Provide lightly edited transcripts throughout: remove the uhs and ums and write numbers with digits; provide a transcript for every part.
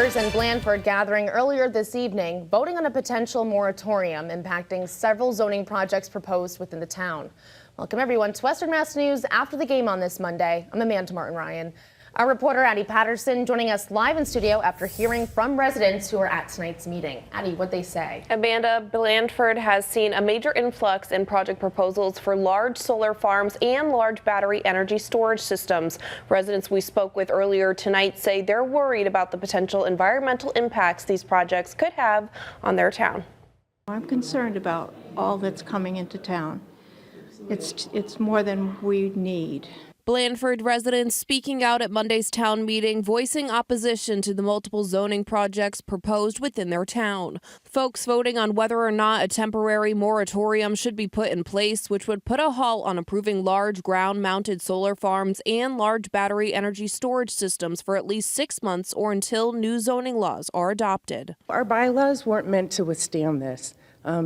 neighbors in Blandford gathering earlier this evening, voting on a potential moratorium impacting several zoning projects proposed within the town. Welcome everyone to Western Mass News after the game on this Monday. I'm Amanda Martin Ryan. Our reporter Addie Patterson joining us live in studio after hearing from residents who are at tonight's meeting. Addie, what'd they say? Amanda, Blandford has seen a major influx in project proposals for large solar farms and large battery energy storage systems. Residents we spoke with earlier tonight say they're worried about the potential environmental impacts these projects could have on their town. I'm concerned about all that's coming into town. It's more than we need. Blandford residents speaking out at Monday's town meeting, voicing opposition to the multiple zoning projects proposed within their town. Folks voting on whether or not a temporary moratorium should be put in place, which would put a halt on approving large ground-mounted solar farms and large battery energy storage systems for at least 6 months or until new zoning laws are adopted. Our bylaws weren't meant to withstand this.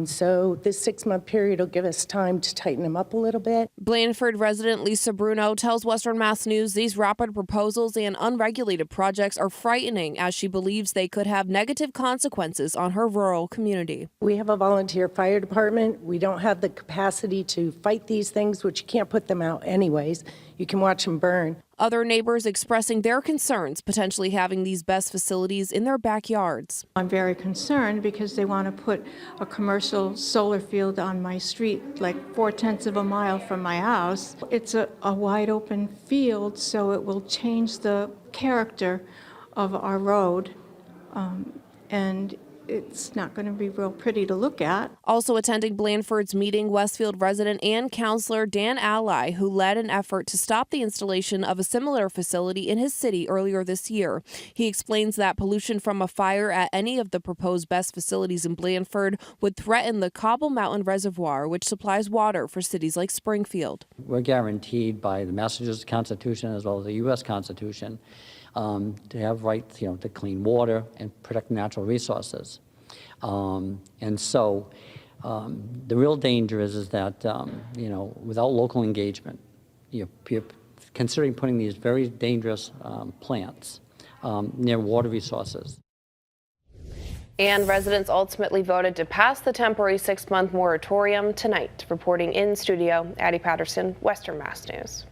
So this 6-month period will give us time to tighten them up a little bit. Blandford resident Lisa Bruno tells Western Mass News these rapid proposals and unregulated projects are frightening, as she believes they could have negative consequences on her rural community. We have a volunteer fire department. We don't have the capacity to fight these things, which you can't put them out anyways. You can watch them burn. Other neighbors expressing their concerns, potentially having these BESS facilities in their backyards. I'm very concerned because they want to put a commercial solar field on my street, like 4/10 of a mile from my house. It's a wide open field, so it will change the character of our road, and it's not going to be real pretty to look at. Also attending Blandford's meeting, Westfield resident and councillor Dan Ally, who led an effort to stop the installation of a similar facility in his city earlier this year. He explains that pollution from a fire at any of the proposed BESS facilities in Blandford would threaten the Cobble Mountain Reservoir, which supplies water for cities like Springfield. We're guaranteed by the Massachusetts Constitution as well as the U.S. Constitution to have rights, to clean water and protect natural resources. And so the real danger is that, without local engagement, you're considering putting these very dangerous plants near water resources. And residents ultimately voted to pass the temporary 6-month moratorium tonight. Reporting in studio, Addie Patterson, Western Mass News.